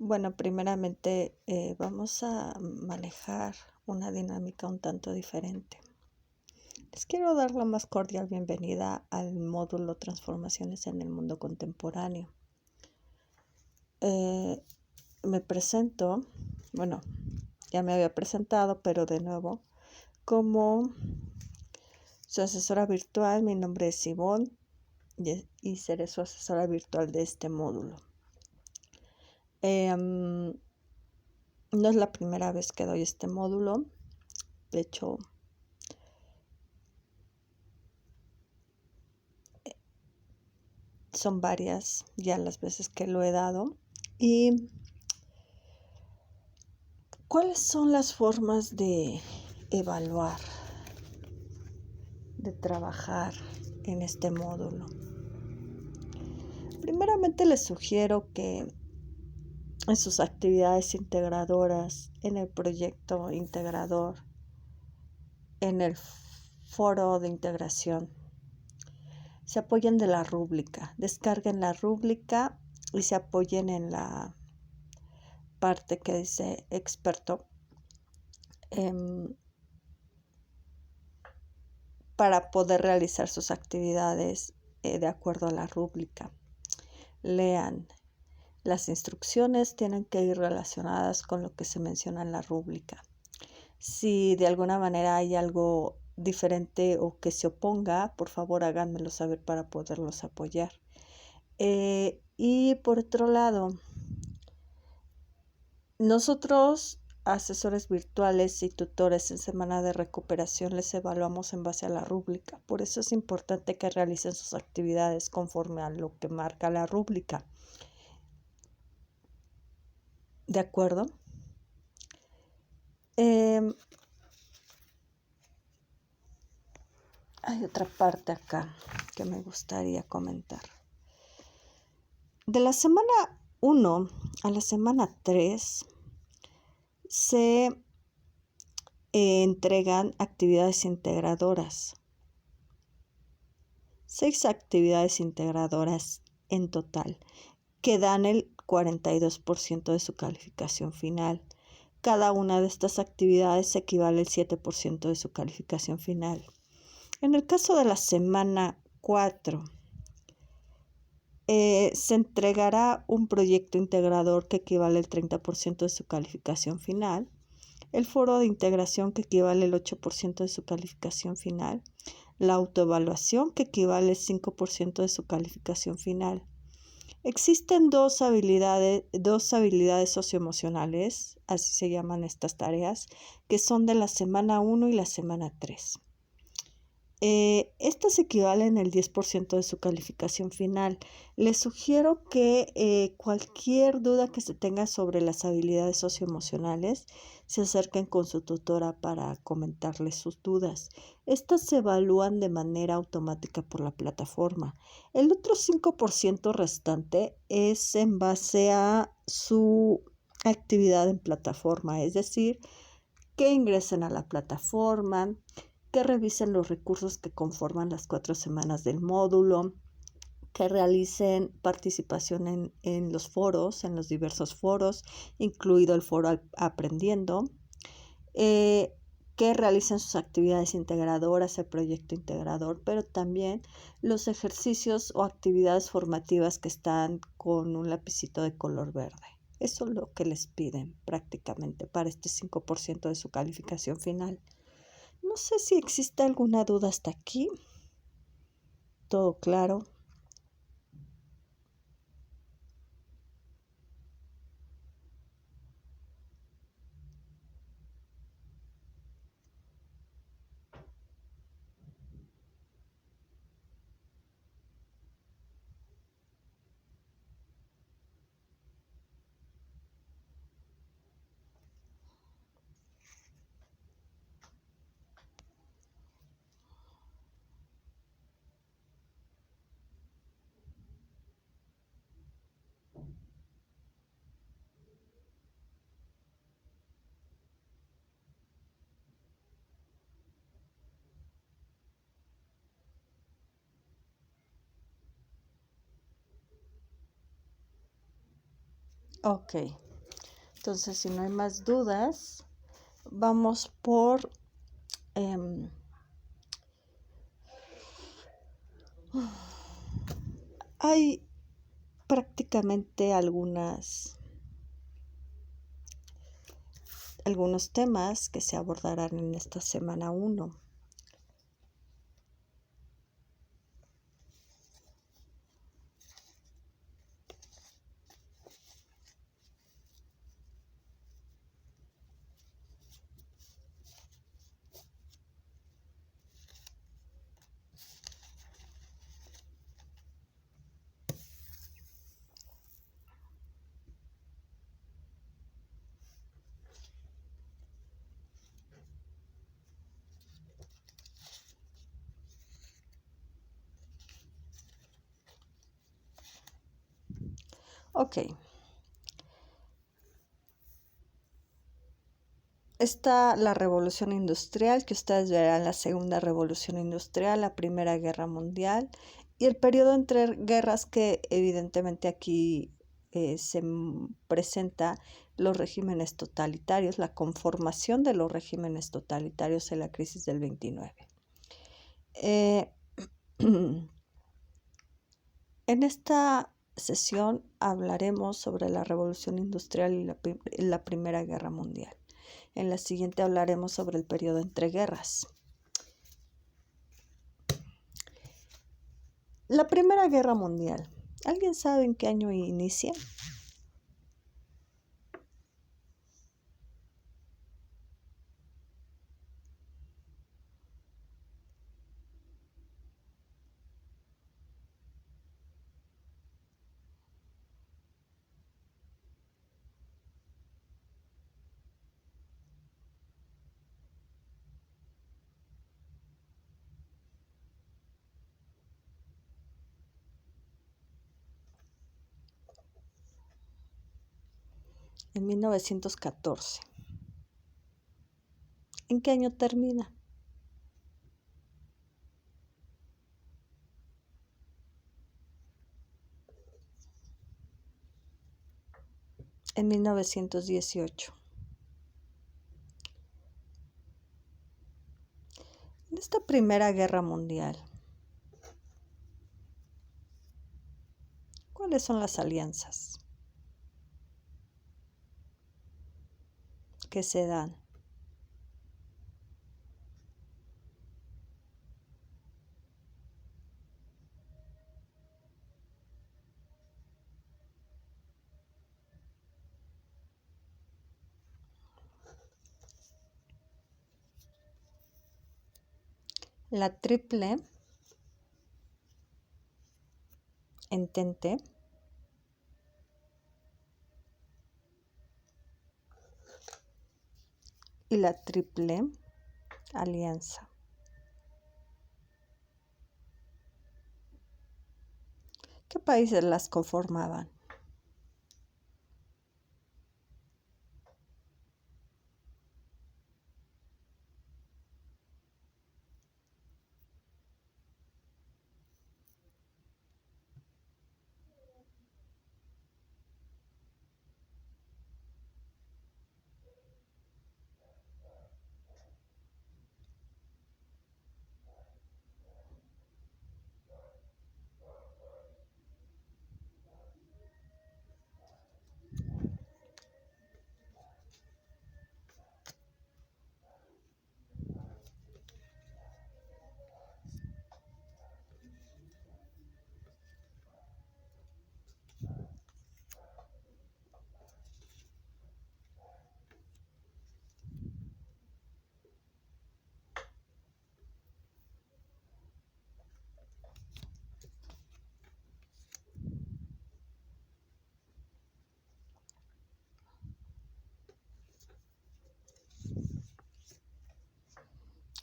Bueno, primeramente vamos a manejar una dinámica un tanto diferente. Les quiero dar la más cordial bienvenida al módulo Transformaciones en el Mundo Contemporáneo. Me presento, bueno, ya me había presentado, pero de nuevo, como su asesora virtual. Mi nombre es Ivonne y seré su asesora virtual de este módulo. No es la primera vez que doy este módulo. De hecho, son varias ya las veces que lo he dado. ¿Y cuáles son las formas de evaluar, de trabajar en este módulo? Primeramente les sugiero que en sus actividades integradoras, en el proyecto integrador, en el foro de integración, se apoyen de la rúbrica, descarguen la rúbrica y se apoyen en la parte que dice experto para poder realizar sus actividades de acuerdo a la rúbrica. Lean. Las instrucciones tienen que ir relacionadas con lo que se menciona en la rúbrica. Si de alguna manera hay algo diferente o que se oponga, por favor háganmelo saber para poderlos apoyar. Y por otro lado, nosotros, asesores virtuales y tutores en semana de recuperación, les evaluamos en base a la rúbrica. Por eso es importante que realicen sus actividades conforme a lo que marca la rúbrica. ¿De acuerdo? Hay otra parte acá que me gustaría comentar. De la semana 1 a la semana 3 se entregan actividades integradoras. 6 actividades integradoras en total, que dan el 42% de su calificación final. Cada una de estas actividades equivale al 7% de su calificación final. En el caso de la semana 4, se entregará un proyecto integrador que equivale al 30% de su calificación final, el foro de integración que equivale al 8% de su calificación final, la autoevaluación que equivale al 5% de su calificación final. Existen dos habilidades socioemocionales, así se llaman estas tareas, que son de la semana 1 y la semana 3. Estas equivalen al 10% de su calificación final. Les sugiero que cualquier duda que se tenga sobre las habilidades socioemocionales se acerquen con su tutora para comentarles sus dudas. Estas se evalúan de manera automática por la plataforma. El otro 5% restante es en base a su actividad en plataforma, es decir, que ingresen a la plataforma, que revisen los recursos que conforman las 4 semanas del módulo, que realicen participación en los foros, en los diversos foros, incluido el foro Aprendiendo, que realicen sus actividades integradoras, el proyecto integrador, pero también los ejercicios o actividades formativas que están con un lapicito de color verde. Eso es lo que les piden prácticamente para este 5% de su calificación final. No sé si existe alguna duda hasta aquí. ¿Todo claro? Ok. Entonces, si no hay más dudas, vamos por hay prácticamente algunos temas que se abordarán en esta semana 1. Ok. Está la revolución industrial, que ustedes verán la segunda revolución industrial, la Primera Guerra Mundial y el periodo entre guerras, que evidentemente aquí se presenta los regímenes totalitarios, la conformación de los regímenes totalitarios en la crisis del 29. En esta sesión hablaremos sobre la revolución industrial y la Primera Guerra Mundial. En la siguiente hablaremos sobre el periodo entre guerras. La Primera Guerra Mundial. ¿Alguien sabe en qué año inicia? En 1914. ¿En qué año termina? En 1918. En esta Primera Guerra Mundial, ¿cuáles son las alianzas que se dan? La Triple Entente, y la Triple Alianza. ¿Qué países las conformaban?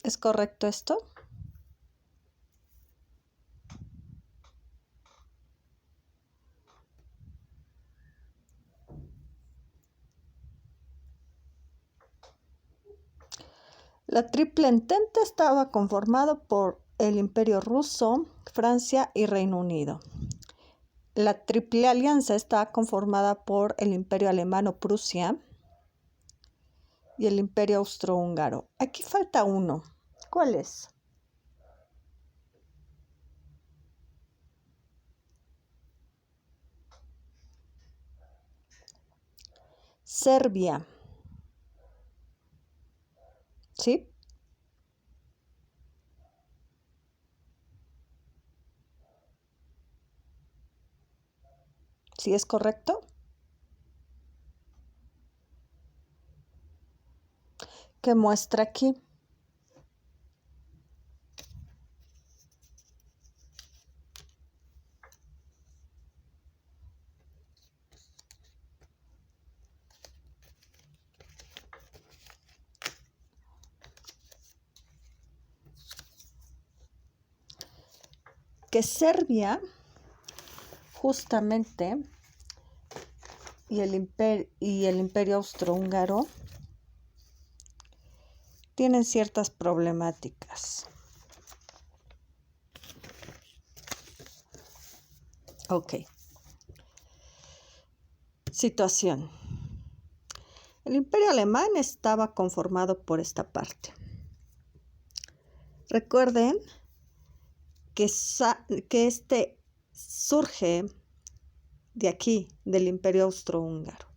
¿Es correcto esto? La Triple Entente estaba conformado por el Imperio Ruso, Francia y Reino Unido. La Triple Alianza estaba conformada por el Imperio Alemán o Prusia, y el Imperio Austrohúngaro. Aquí falta uno. ¿Cuál es? Serbia. ¿Sí? ¿Sí es correcto? ¿Qué muestra aquí? Que Serbia, justamente, y el Imperio Austrohúngaro tienen ciertas problemáticas. Ok. Situación. El Imperio Alemán estaba conformado por esta parte. Recuerden que este surge de aquí, del Imperio Austrohúngaro.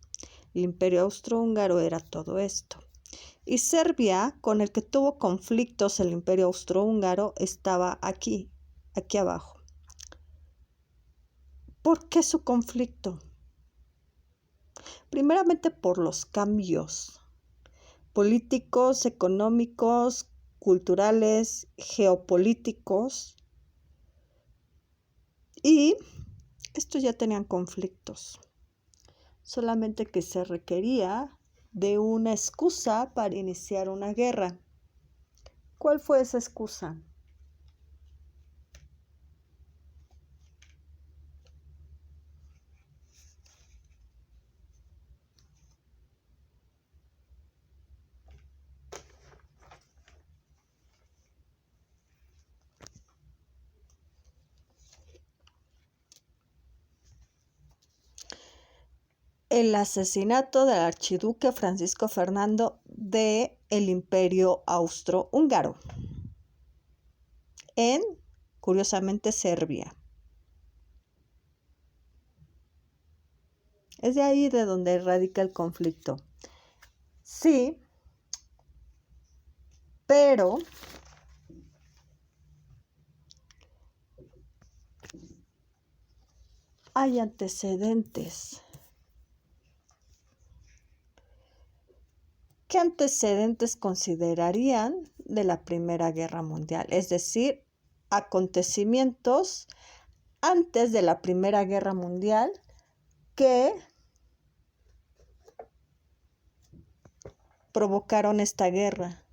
El Imperio Austrohúngaro era todo esto. Y Serbia, con el que tuvo conflictos el Imperio Austrohúngaro, estaba aquí abajo. ¿Por qué su conflicto? Primeramente por los cambios políticos, económicos, culturales, geopolíticos, y estos ya tenían conflictos, solamente que se requería de una excusa para iniciar una guerra. ¿Cuál fue esa excusa? El asesinato del archiduque Francisco Fernando del Imperio Austrohúngaro en, curiosamente, Serbia. Es de ahí de donde radica el conflicto. Sí, pero hay antecedentes. ¿Qué antecedentes considerarían de la Primera Guerra Mundial? Es decir, acontecimientos antes de la Primera Guerra Mundial que provocaron esta guerra.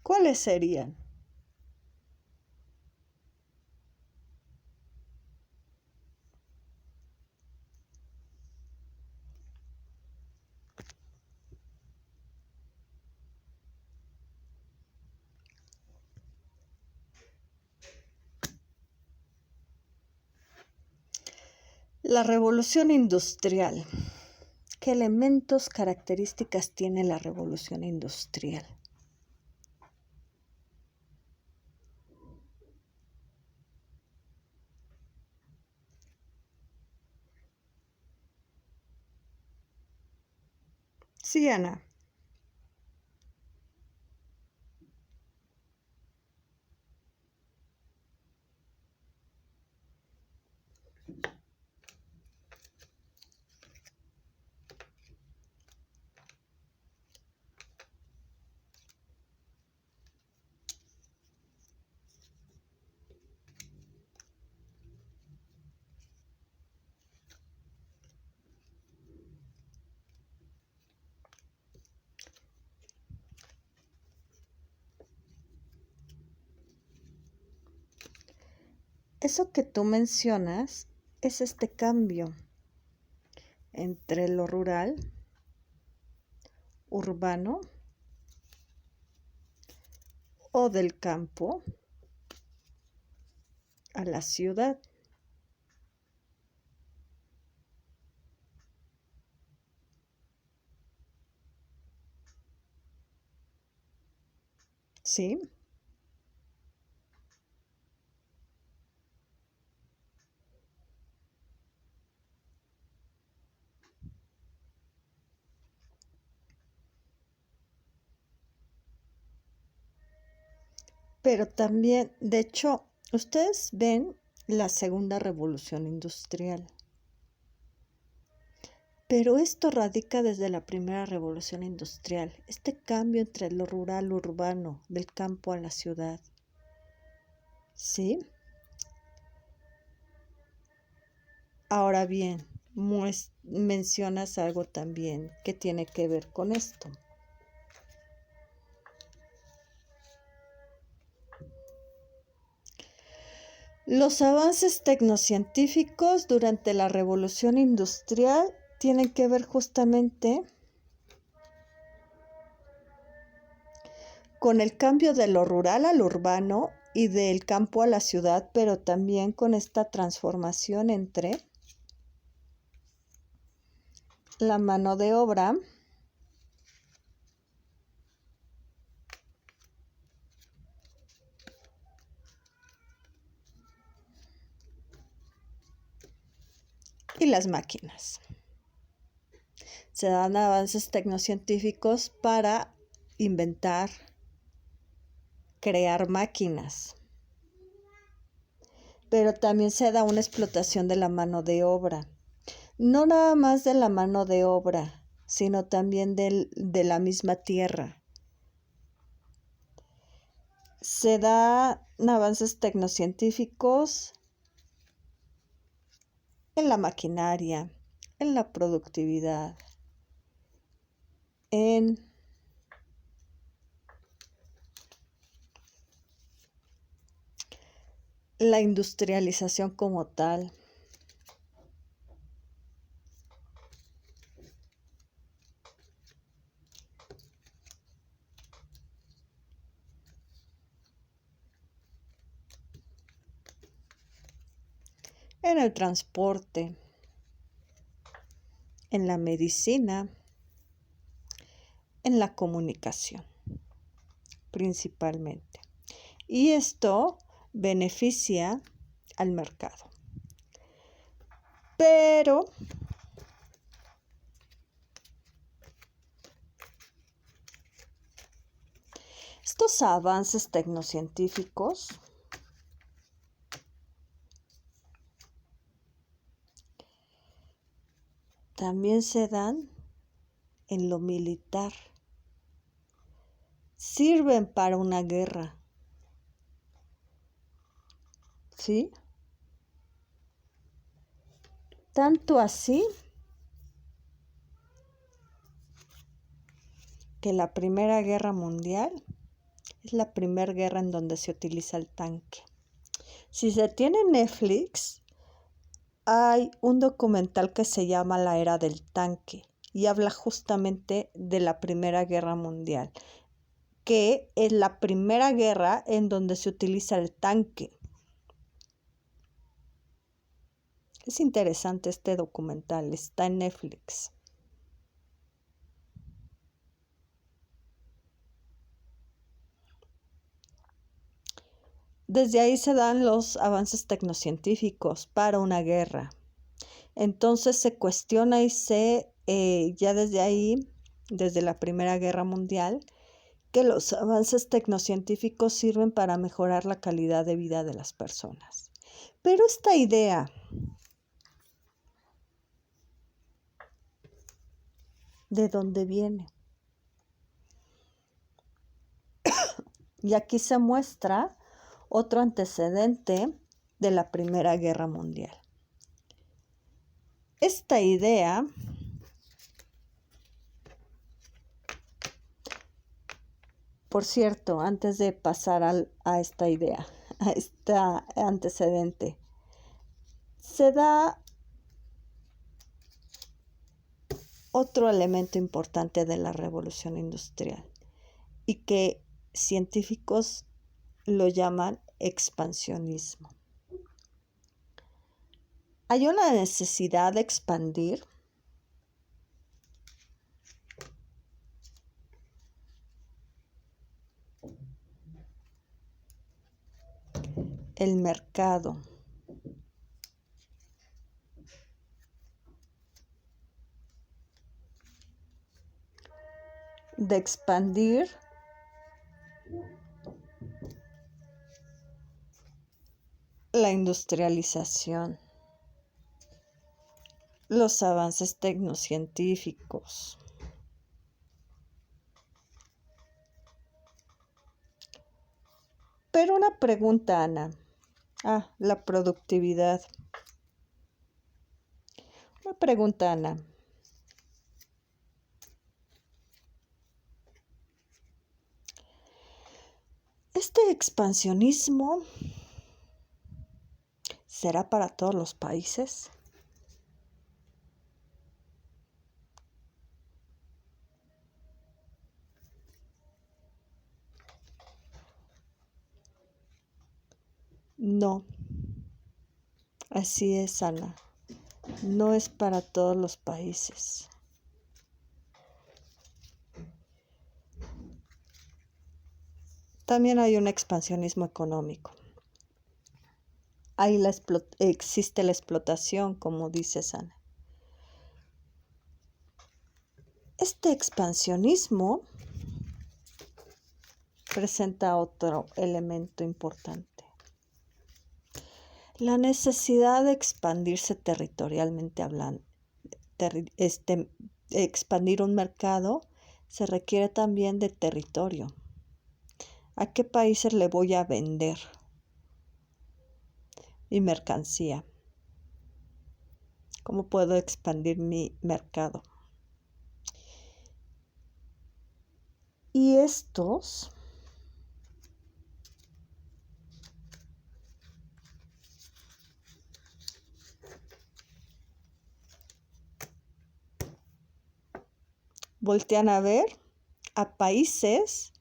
¿Cuáles serían? La revolución industrial. ¿Qué elementos, características tiene la revolución industrial? Sí, Ana. Eso que tú mencionas es este cambio entre lo rural, urbano o del campo a la ciudad. ¿Sí? Pero también, de hecho, ustedes ven la segunda revolución industrial. Pero esto radica desde la primera revolución industrial, este cambio entre lo rural, lo urbano, del campo a la ciudad. ¿Sí? Ahora bien, mencionas algo también que tiene que ver con esto. Los avances tecnocientíficos durante la revolución industrial tienen que ver justamente con el cambio de lo rural al urbano y del campo a la ciudad, pero también con esta transformación entre la mano de obra y las máquinas. Se dan avances tecnocientíficos para inventar, crear máquinas, pero también se da una explotación de la mano de obra. No nada más de la mano de obra, sino también de la misma tierra. Se dan avances tecnocientíficos en la maquinaria, en la productividad, en la industrialización como tal. En el transporte, en la medicina, en la comunicación, principalmente. Y esto beneficia al mercado. Pero estos avances tecnocientíficos también se dan en lo militar. Sirven para una guerra. ¿Sí? Tanto así que la Primera Guerra Mundial es la primera guerra en donde se utiliza el tanque. Si se tiene Netflix, hay un documental que se llama La Era del Tanque y habla justamente de la Primera Guerra Mundial, que es la primera guerra en donde se utiliza el tanque. Es interesante este documental, está en Netflix. Desde ahí se dan los avances tecnocientíficos para una guerra. Entonces se cuestiona y ya desde ahí, desde la Primera Guerra Mundial, que los avances tecnocientíficos sirven para mejorar la calidad de vida de las personas. Pero esta idea ¿de dónde viene? Y aquí se muestra otro antecedente de la Primera Guerra Mundial. Esta idea por cierto, antes de pasar a esta idea, a este antecedente, se da otro elemento importante de la revolución industrial y que científicos lo llaman expansionismo. Hay una necesidad de expandir el mercado, de expandir la industrialización, los avances tecnocientíficos. Pero una pregunta, Ana. La productividad. Una pregunta, Ana. ¿Este expansionismo será para todos los países? No, así es, Ana. No es para todos los países. También hay un expansionismo económico. Ahí existe la explotación, como dice Ana. Este expansionismo presenta otro elemento importante. La necesidad de expandirse territorialmente hablando. Expandir un mercado se requiere también de territorio. ¿A qué países le voy a vender mi mercancía? ¿Cómo puedo expandir mi mercado? Y estos voltean a ver a países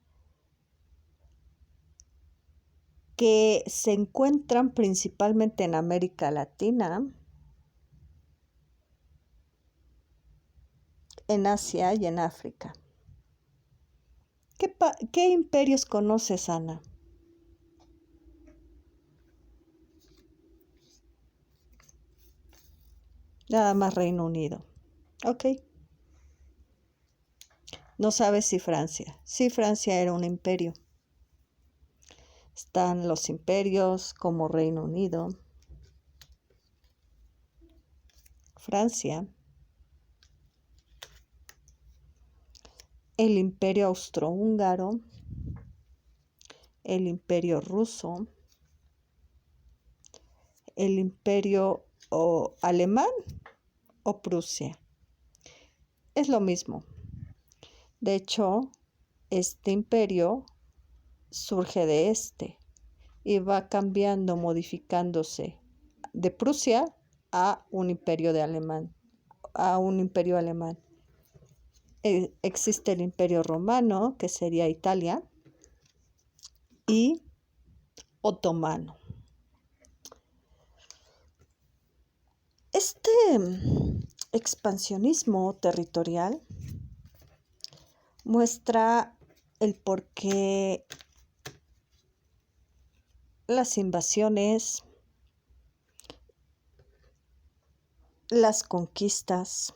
que se encuentran principalmente en América Latina, en Asia y en África. ¿Qué imperios conoces, Ana? Nada más Reino Unido. Ok. No sabes si Francia. Sí, Francia era un imperio. Están los imperios como Reino Unido, Francia, el imperio austrohúngaro, el imperio ruso, el imperio alemán o Prusia. Es lo mismo. De hecho, este imperio surge de y va cambiando, modificándose de Prusia a un imperio alemán. Existe el imperio romano, que sería Italia, y otomano. Este expansionismo territorial muestra el por qué las invasiones, las conquistas,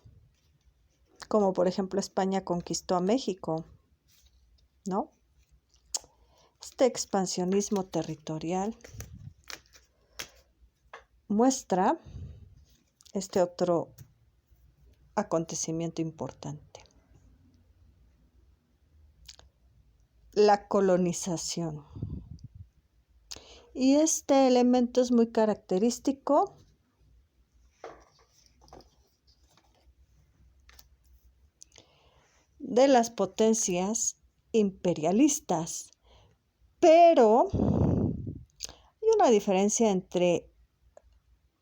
como por ejemplo España conquistó a México, ¿no? Este expansionismo territorial muestra este otro acontecimiento importante. La colonización. Y este elemento es muy característico de las potencias imperialistas. Pero hay una diferencia entre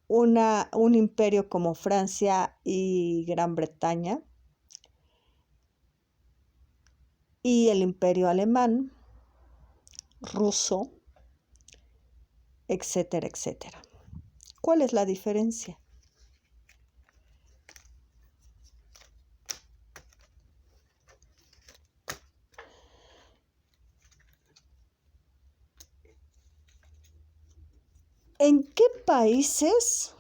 un imperio como Francia y Gran Bretaña y el imperio alemán, ruso, etcétera, etcétera. ¿Cuál es la diferencia? ¿En qué países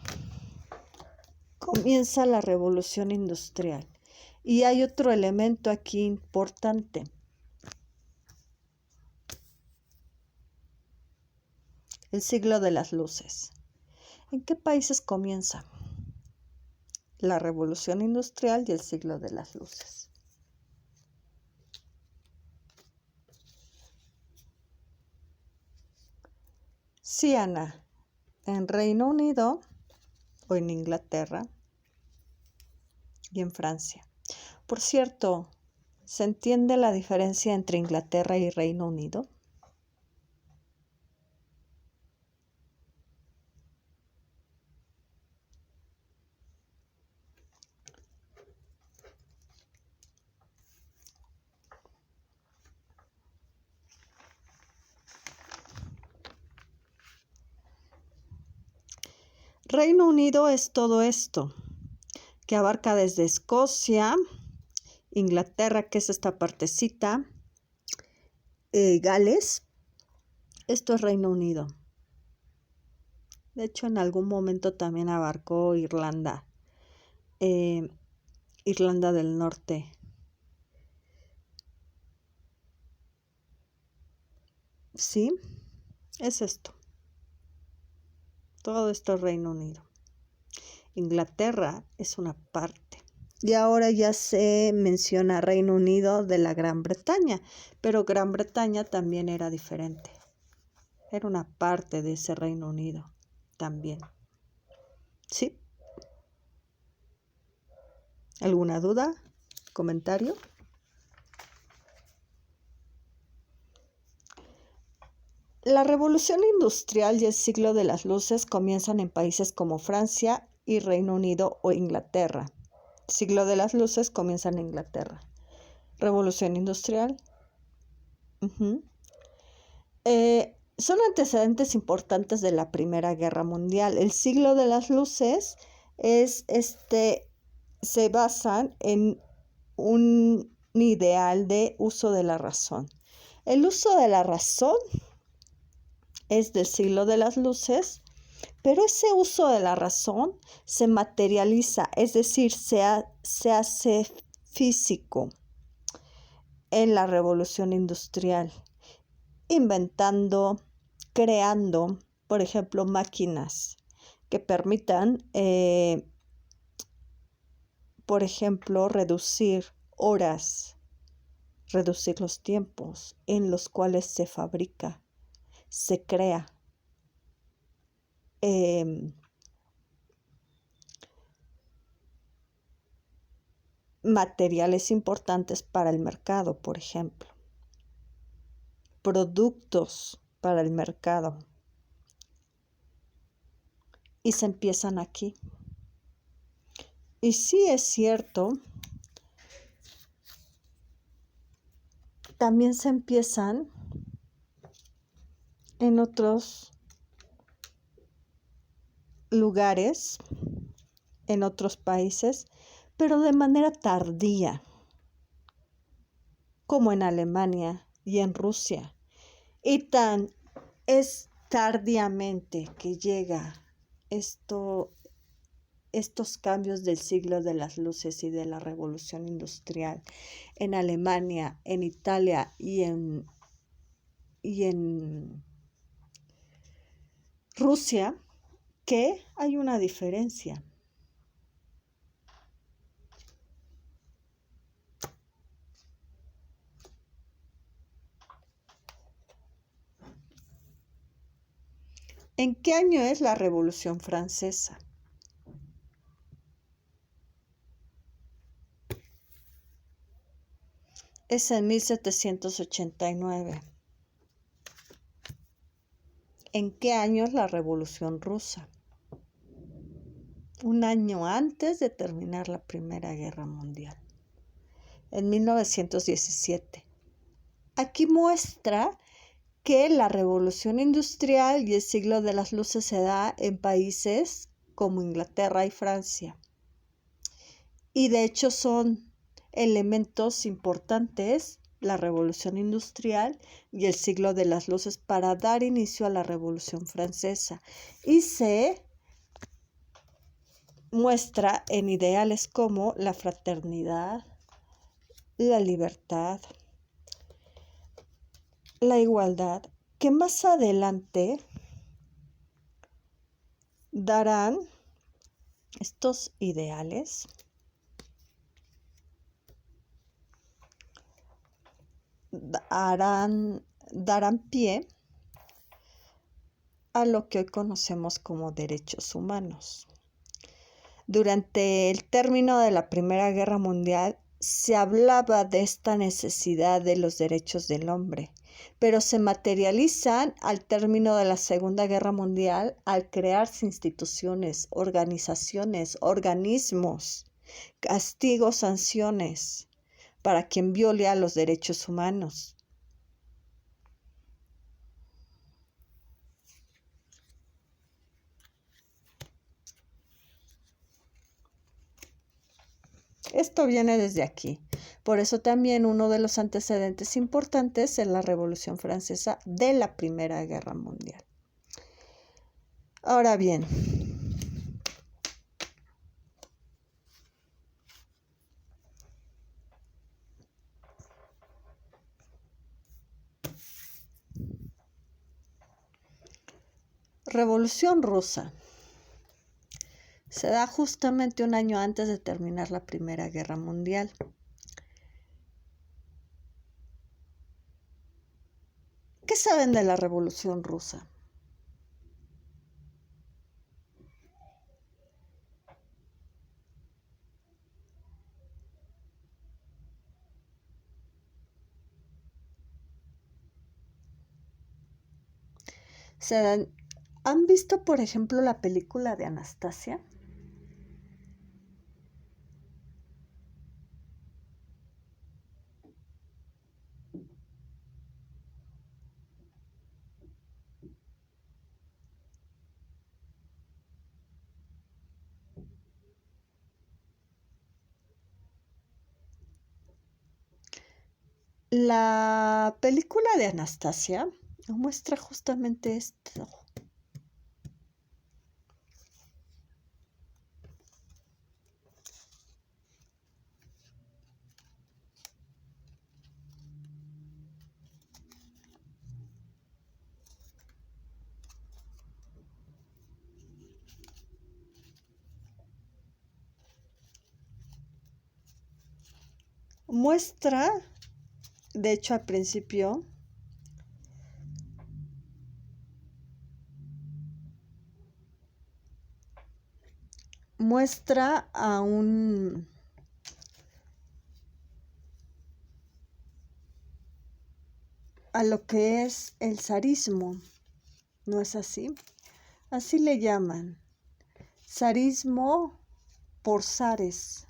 comienza la revolución industrial? Y hay otro elemento aquí importante. El siglo de las luces. ¿En qué países comienza la revolución industrial y el siglo de las luces? Sí, Ana, en Reino Unido o en Inglaterra y en Francia. Por cierto, ¿se entiende la diferencia entre Inglaterra y Reino Unido? Reino Unido es todo esto, que abarca desde Escocia, Inglaterra, que es esta partecita, Gales. Esto es Reino Unido. De hecho, en algún momento también abarcó Irlanda, Irlanda del Norte. ¿Sí? Es esto. Todo esto es Reino Unido. Inglaterra es una parte. Y ahora ya se menciona Reino Unido de la Gran Bretaña, pero Gran Bretaña también era diferente. Era una parte de ese Reino Unido también. ¿Sí? ¿Alguna duda? ¿Comentario? La revolución industrial y el siglo de las luces comienzan en países como Francia y Reino Unido o Inglaterra. Siglo de las luces comienza en Inglaterra. Revolución industrial. Son antecedentes importantes de la Primera Guerra Mundial. El siglo de las luces se basan en un ideal de uso de la razón. El uso de la razón es del siglo de las luces, pero ese uso de la razón se materializa, es decir, se hace físico en la revolución industrial, inventando, creando, por ejemplo, máquinas que permitan, por ejemplo, reducir horas, reducir los tiempos en los cuales se fabrica, se crea. Materiales importantes para el mercado, por ejemplo. Productos para el mercado. Y se empiezan aquí. Y sí es cierto, también se empiezan en otros lugares, en otros países, pero de manera tardía, como en Alemania y en Rusia. Y tan es tardíamente que llega estos cambios del siglo de las luces y de la revolución industrial en Alemania, en Italia y en Rusia, que hay una diferencia. ¿En qué año es la Revolución Francesa? Es en 1789. ¿En qué año es la Revolución Rusa? Un año antes de terminar la Primera Guerra Mundial, en 1917. Aquí muestra que la revolución industrial y el siglo de las luces se da en países como Inglaterra y Francia. Y de hecho son elementos importantes la Revolución Industrial y el siglo de las luces para dar inicio a la Revolución Francesa, y se muestra en ideales como la fraternidad, la libertad, la igualdad, que más adelante darán estos ideales, darán pie a lo que hoy conocemos como derechos humanos. Durante el término de la Primera Guerra Mundial se hablaba de esta necesidad de los derechos del hombre, pero se materializan al término de la Segunda Guerra Mundial al crearse instituciones, organizaciones, organismos, castigos, sanciones para quien viole a los derechos humanos. Esto viene desde aquí. Por eso también uno de los antecedentes importantes es la Revolución Francesa de la Primera Guerra Mundial. Ahora bien, Revolución Rusa. Se da justamente un año antes de terminar la Primera Guerra Mundial. ¿Qué saben de la Revolución Rusa? ¿Han visto, por ejemplo, la película de Anastasia? La película de Anastasia muestra justamente esto. Muestra, de hecho al principio, muestra a lo que es el zarismo, ¿no es así? Así le llaman, zarismo por zares.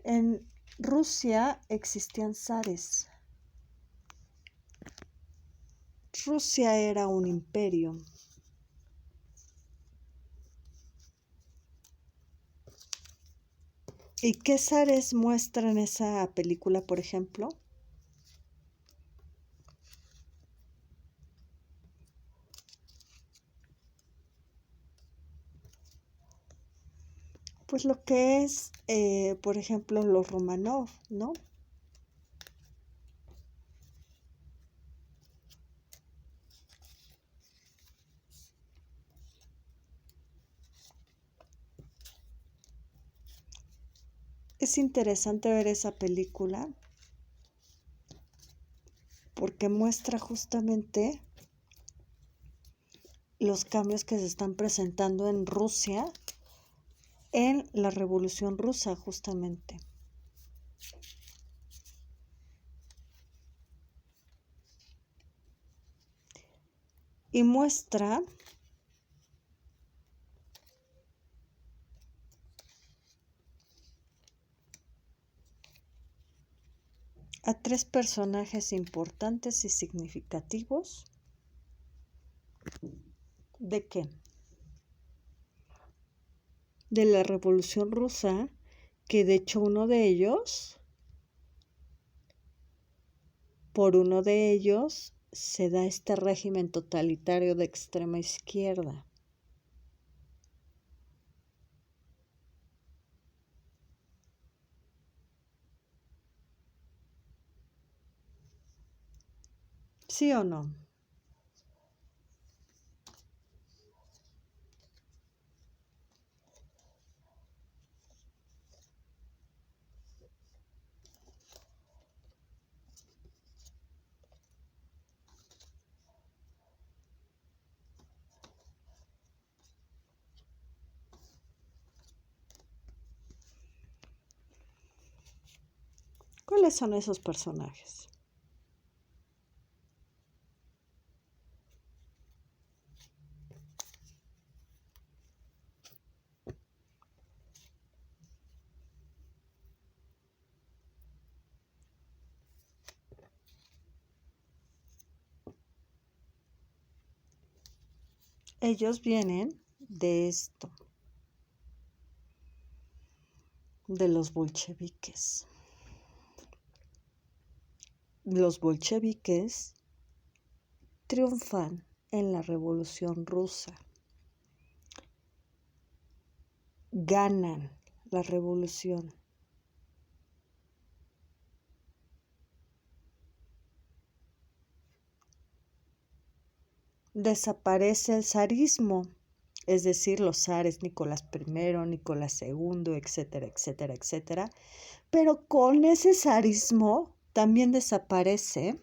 En Rusia existían zares. Rusia era un imperio. ¿Y qué zares muestran esa película, por ejemplo? Pues lo que es, por ejemplo, los Romanov, ¿no? Es interesante ver esa película porque muestra justamente los cambios que se están presentando en Rusia en la Revolución Rusa, justamente. Y muestra a tres personajes importantes y significativos. ¿De qué? De la Revolución Rusa, que de hecho uno de ellos Por uno de ellos se da este régimen totalitario de extrema izquierda. ¿Sí o no? ¿Cuáles son esos personajes? Ellos vienen de esto, de los bolcheviques. Los bolcheviques triunfan en la Revolución Rusa, ganan la revolución. Desaparece el zarismo, es decir, los zares Nicolás I, Nicolás II, etcétera, etcétera, etcétera. Pero con ese zarismo también desaparece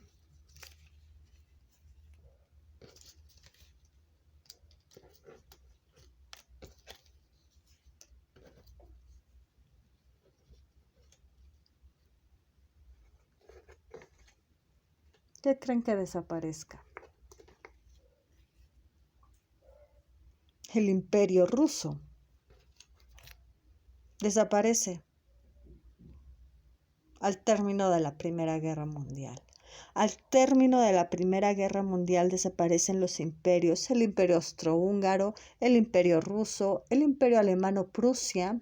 ¿qué creen que desaparezca? El Imperio Ruso desaparece al término de la Primera Guerra Mundial. Al término de la Primera Guerra Mundial desaparecen los imperios, el Imperio Austrohúngaro, el Imperio Ruso, el Imperio Alemano-Prusia,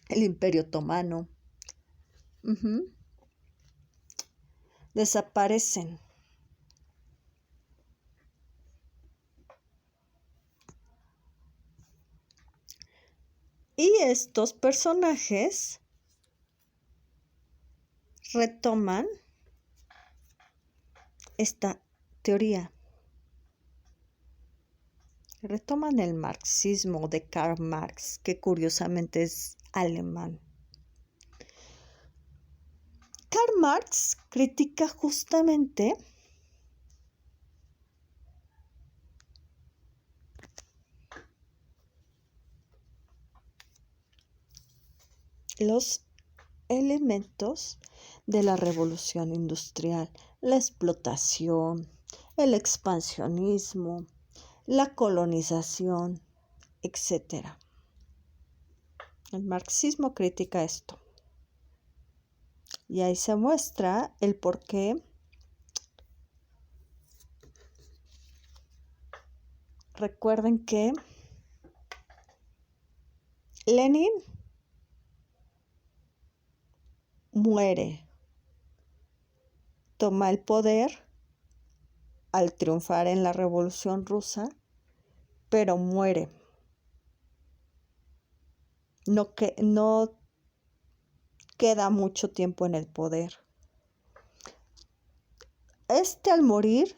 el Imperio Otomano. Desaparecen. Y estos personajes retoman esta teoría. Retoman el marxismo de Karl Marx, que curiosamente es alemán. Karl Marx critica justamente los elementos de la revolución industrial, la explotación, el expansionismo, la colonización, etc. El marxismo critica esto. Y ahí se muestra el por qué recuerden que Lenin muere, toma el poder al triunfar en la Revolución Rusa, pero muere. No queda mucho tiempo en el poder. Al morir,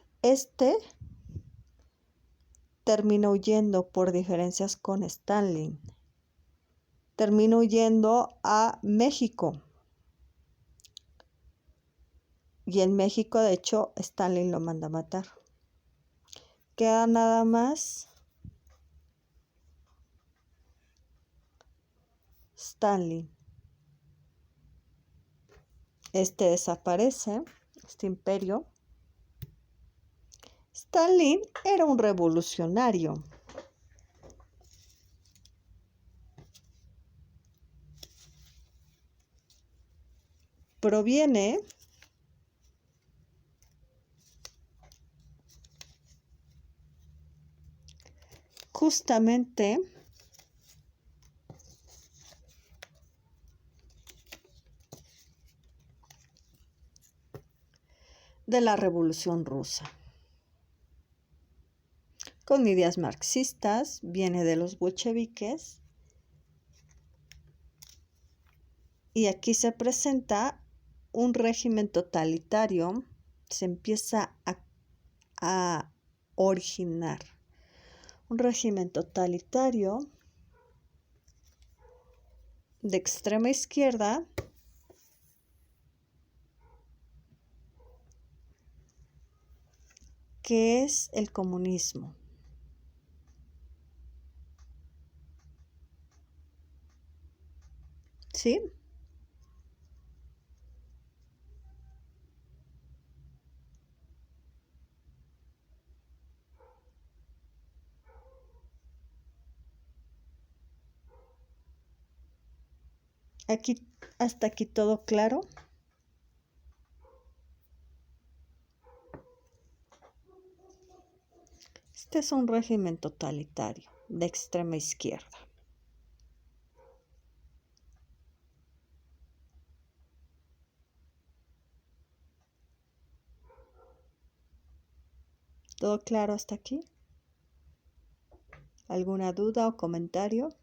termina huyendo por diferencias con Stalin. Termina huyendo a México. Y en México, de hecho, Stalin lo manda a matar. Queda nada más Stalin. Desaparece, este imperio. Stalin era un revolucionario. Proviene justamente de la Revolución Rusa. Con ideas marxistas, viene de los bolcheviques, y aquí se presenta un régimen totalitario, se empieza a originar un régimen totalitario de extrema izquierda que es el comunismo. ¿Sí? Aquí, hasta aquí todo claro. Este es un régimen totalitario de extrema izquierda. ¿Todo claro hasta aquí? ¿Alguna duda o comentario?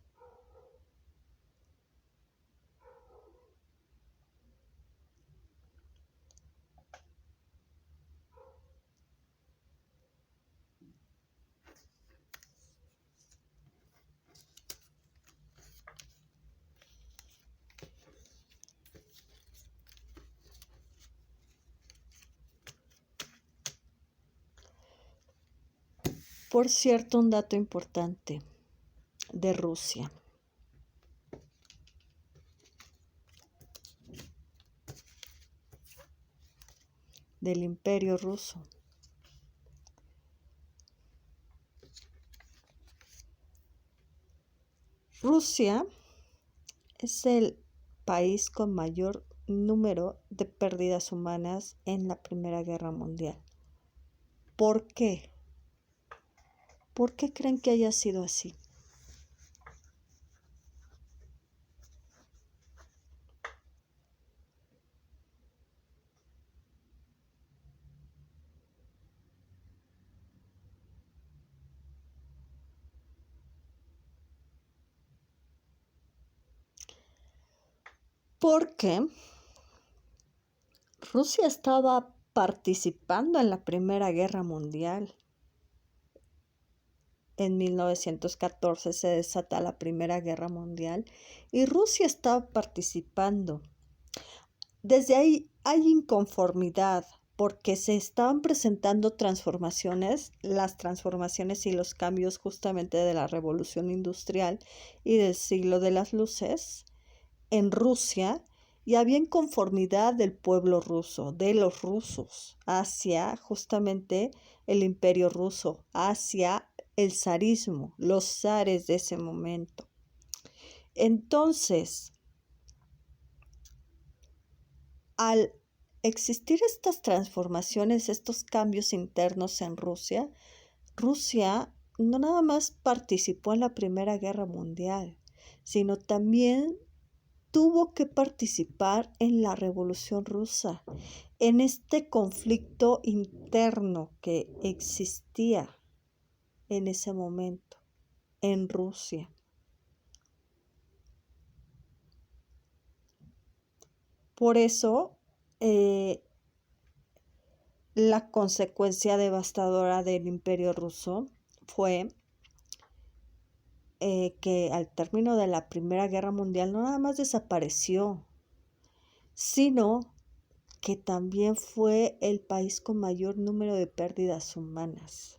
Por cierto, un dato importante de Rusia. Del Imperio Ruso. Rusia es el país con mayor número de pérdidas humanas en la Primera Guerra Mundial. ¿Por qué? ¿Por qué creen que haya sido así? Porque Rusia estaba participando en la Primera Guerra Mundial. En 1914 se desata la Primera Guerra Mundial y Rusia estaba participando. Desde ahí hay inconformidad porque se estaban presentando transformaciones, las transformaciones y los cambios justamente de la Revolución Industrial y del siglo de las luces en Rusia, y había inconformidad del pueblo ruso, de los rusos, hacia justamente el Imperio Ruso, hacia el zarismo, los zares de ese momento. Entonces, al existir estas transformaciones, estos cambios internos en Rusia, Rusia no nada más participó en la Primera Guerra Mundial, sino también tuvo que participar en la Revolución Rusa, en este conflicto interno que existía en ese momento en Rusia. Por eso, la consecuencia devastadora del Imperio Ruso fue que al término de la Primera Guerra Mundial no nada más desapareció, sino que también fue el país con mayor número de pérdidas humanas.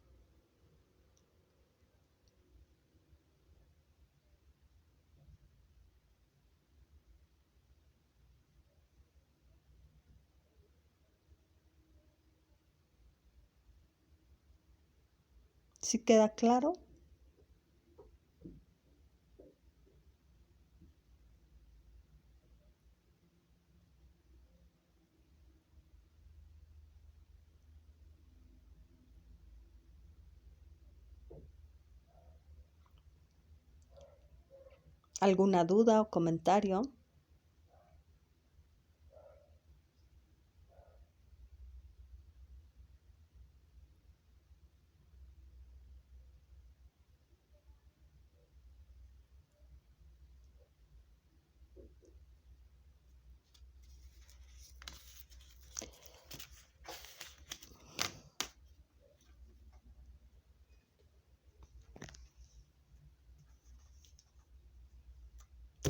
¿Sí queda claro? ¿Alguna duda o comentario?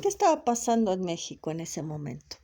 ¿Qué estaba pasando en México en ese momento?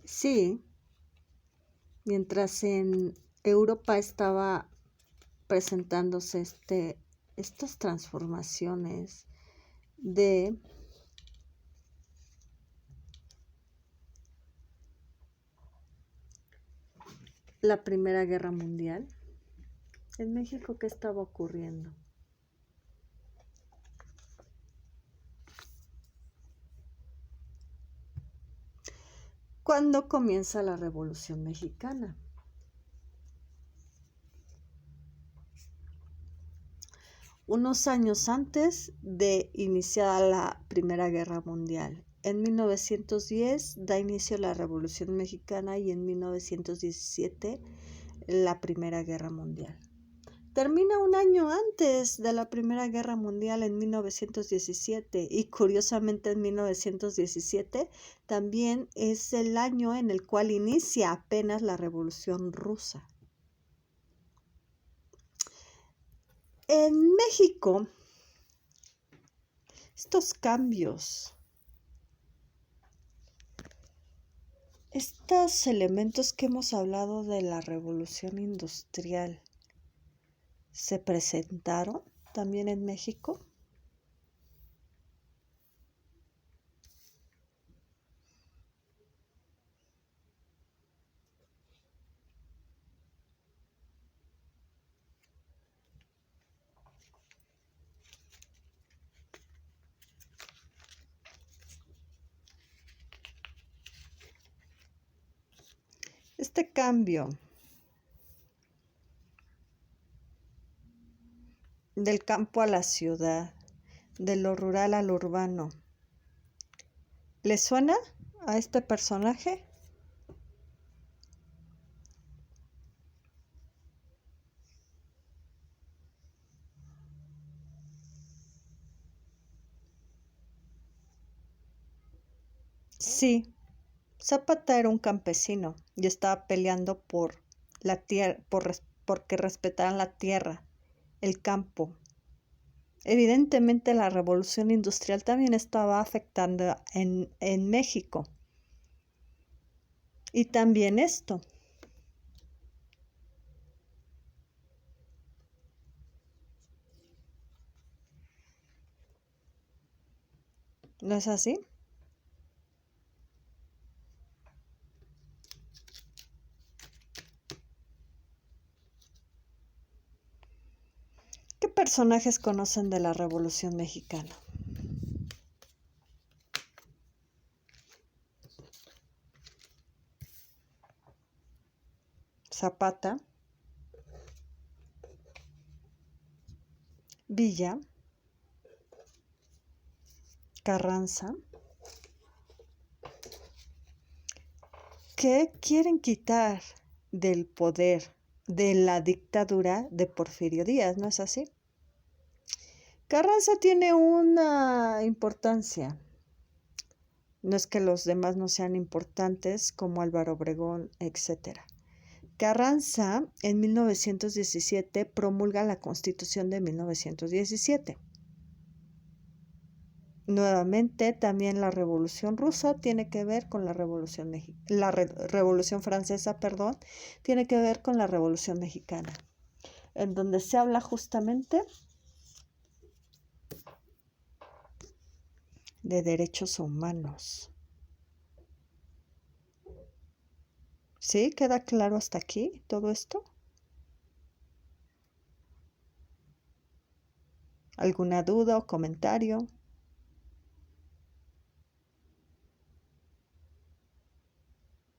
Sí, mientras en Europa estaba presentándose estas transformaciones de la Primera Guerra Mundial, en México, ¿qué estaba ocurriendo? ¿Cuándo comienza la Revolución Mexicana? Unos años antes de iniciar la Primera Guerra Mundial. En 1910 da inicio la Revolución Mexicana y en 1917 la Primera Guerra Mundial. Termina un año antes de la Primera Guerra Mundial, en 1917, y curiosamente en 1917 también es el año en el cual inicia apenas la Revolución Rusa. En México, estos cambios, estos elementos que hemos hablado de la Revolución Industrial, ¿se presentaron también en México? Este cambio del campo a la ciudad, de lo rural a lo urbano, ¿le suena a este personaje? Sí, Zapata era un campesino y estaba peleando por la tierra, porque respetaran la tierra, el campo. Evidentemente la revolución industrial también estaba afectando en México. Y también esto. ¿No es así? ¿Qué personajes conocen de la Revolución Mexicana? Zapata, Villa, Carranza, que quieren quitar del poder de la dictadura de Porfirio Díaz, ¿no es así? Carranza tiene una importancia. No es que los demás no sean importantes, como Álvaro Obregón, etc. Carranza en 1917 promulga la Constitución de 1917. Nuevamente, también la Revolución Rusa tiene que ver con la Revolución Revolución Francesa, perdón, tiene que ver con la Revolución Mexicana, en donde se habla justamente de derechos humanos. ¿Sí? ¿Queda claro hasta aquí todo esto? ¿Alguna duda o comentario?